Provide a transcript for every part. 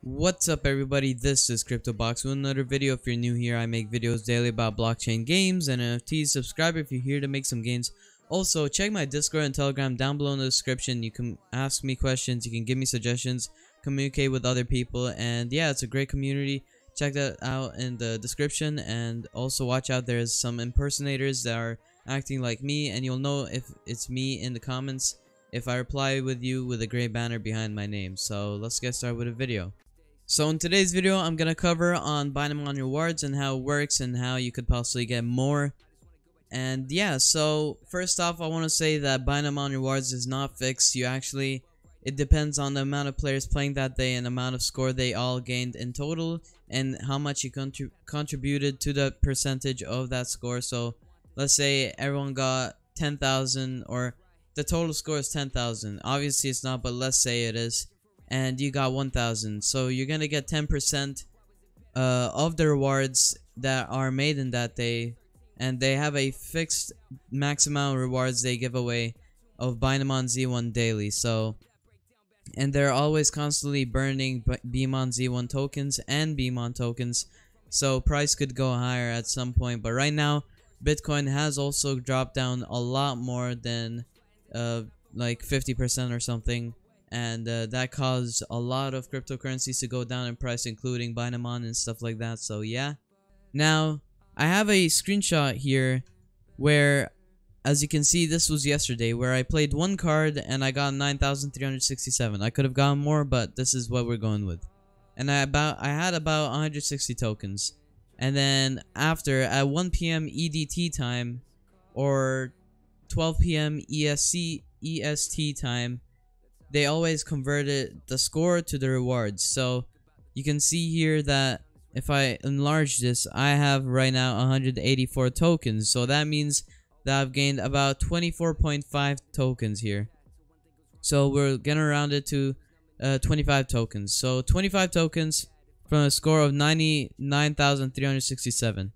What's up everybody, this is CryptoBox with another video. If you're new here, I make videos daily about blockchain games and NFTs. Subscribe if you're here to make some gains. Also, check my Discord and Telegram down below in the description. You can ask me questions, you can give me suggestions, communicate with other people, and yeah, it's a great community. Check that out in the description, and also watch out, there's some impersonators that are acting like me, and you'll know if it's me in the comments if I reply with you with a gray banner behind my name. So let's get started with a video. So in today's video, I'm going to cover on Binamon rewards and how it works and how you could possibly get more. And yeah, so first off, I want to say that Binamon rewards is not fixed. It depends on the amount of players playing that day and the amount of score they all gained in total and how much you contributed to the percentage of that score. So let's say everyone got 10,000 or the total score is 10,000. Obviously it's not, but let's say it is. And you got 1,000, so you're gonna get 10% of the rewards that are made in that day, and they have a fixed max amount of rewards they give away of Binamon Z1 daily. So, and they're always constantly burning Binamon Z1 tokens and Binamon tokens, so price could go higher at some point. But right now, Bitcoin has also dropped down a lot more than like 50% or something. And that caused a lot of cryptocurrencies to go down in price, including Binamon and stuff like that. So yeah. Now, I have a screenshot here where, as you can see, this was yesterday, where I played one card and I got 9,367. I could have gotten more, but this is what we're going with. And I had about 160 tokens. And then after, at 1 PM EDT time, or 12 PM EST time, they always converted the score to the rewards. So you can see here that if I enlarge this, I have right now 184 tokens. So that means that I've gained about 24.5 tokens here. So we're gonna round it to 25 tokens. So 25 tokens from a score of 99,367.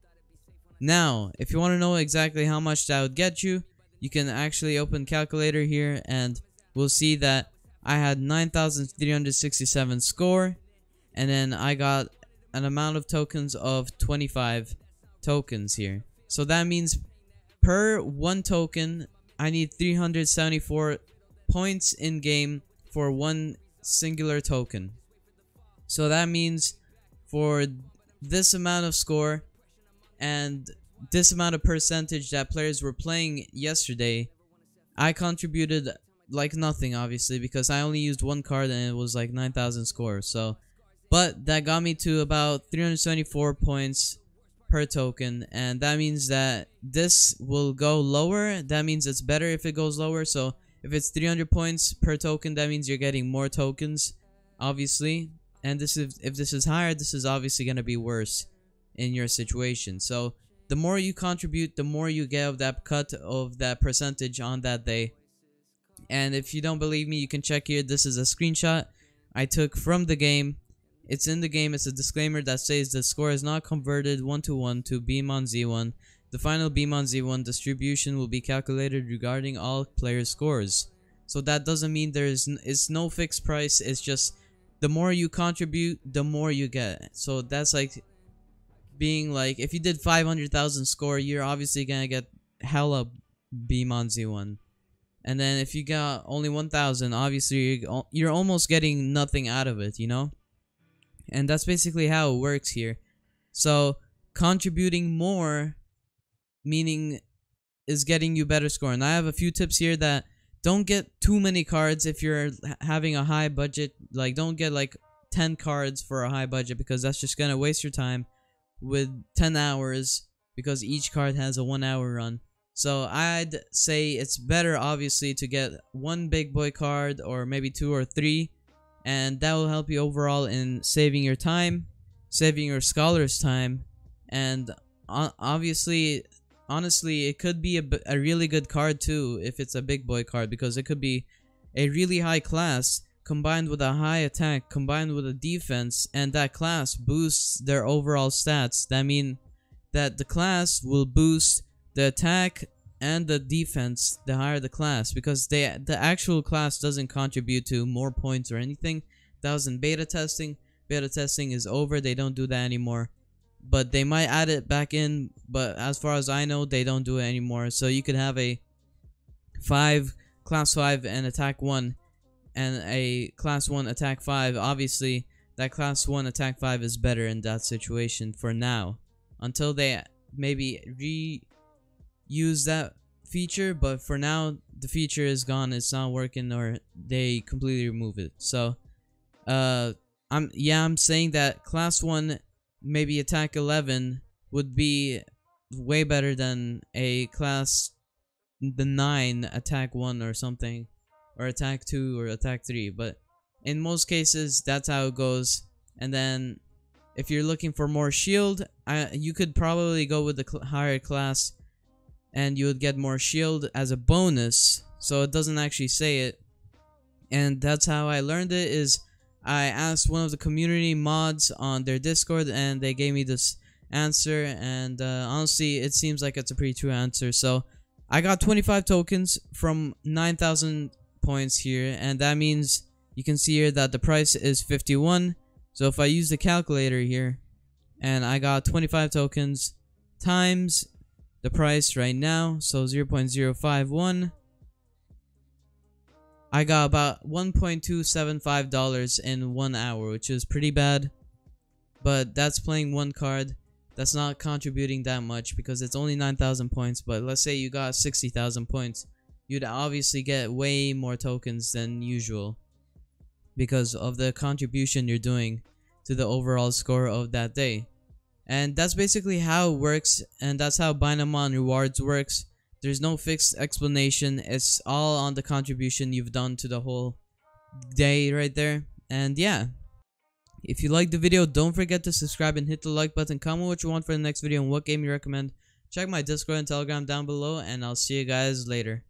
Now, if you want to know exactly how much that would get you, you can actually open calculator here, and we'll see that I had 9,367 score, and then I got an amount of tokens of 25 tokens here. So that means per one token, I need 374 points in game for one singular token. So that means for this amount of score and this amount of percentage that players were playing yesterday, I contributed like nothing, obviously, because I only used one card and it was like 9,000 scores. So, but that got me to about 374 points per token, and that means that this will go lower. That means it's better if it goes lower. So if it's 300 points per token, that means you're getting more tokens, obviously. And if this is higher, this is obviously going to be worse in your situation. So the more you contribute, the more you get of that cut of that percentage on that day. And if you don't believe me, you can check here. This is a screenshot I took from the game. It's in the game. It's a disclaimer that says the score is not converted one-to-one to Binamon Z1. The final Binamon Z1 distribution will be calculated regarding all players' scores. So that doesn't mean it's no fixed price. It's just the more you contribute, the more you get. So that's like being like, if you did 500,000 score, you're obviously gonna get hella Binamon Z1. And then if you got only 1,000, obviously you're almost getting nothing out of it, you know? And that's basically how it works here. So contributing more, meaning, is getting you better score. And I have a few tips here that don't get too many cards if you're having a high budget. Like, don't get like 10 cards for a high budget, because that's just gonna waste your time with 10 hours, because each card has a 1-hour run. So I'd say it's better, obviously, to get one big boy card, or maybe 2 or 3, and that will help you overall in saving your time, saving your scholar's time. And obviously, honestly, it could be a really good card too if it's a big boy card, because it could be a really high class combined with a high attack, combined with a defense, and that class boosts their overall stats. That means that the class will boost the attack and the defense the higher the class, because the actual class doesn't contribute to more points or anything. That was in beta testing, beta testing is over. They don't do that anymore. But they might add it back in, but as far as I know, they don't do it anymore. So you could have a 5 class 5 and attack 1 and a class 1 attack 5. Obviously, that class 1 attack 5 is better in that situation for now, until they maybe reuse that feature. But for now, the feature is gone, it's not working, or they completely remove it. So I'm saying that class 1 maybe attack 11 would be way better than a class the 9 attack 1 or something, or attack 2 or attack 3. But in most cases, that's how it goes. And then if you're looking for more shield, you could probably go with the higher class, and you would get more shield as a bonus. So it doesn't actually say it. And that's how I learned it, is I asked one of the community mods on their Discord, and they gave me this answer. And honestly, it seems like it's a pretty true answer. So I got 25 tokens from 9,000 points here, and that means you can see here that the price is 51. So if I use the calculator here, and I got 25 tokens times the price right now, so 0.051, I got about $1.275 in 1 hour, which is pretty bad. But that's playing one card. That's not contributing that much because it's only 9,000 points. But let's say you got 60,000 points, you'd obviously get way more tokens than usual because of the contribution you're doing to the overall score of that day. And that's basically how it works, and that's how Binamon rewards works. There's no fixed explanation. It's all on the contribution you've done to the whole day right there. And yeah, if you liked the video, don't forget to subscribe and hit the like button. Comment what you want for the next video and what game you recommend. Check my Discord and Telegram down below, and I'll see you guys later.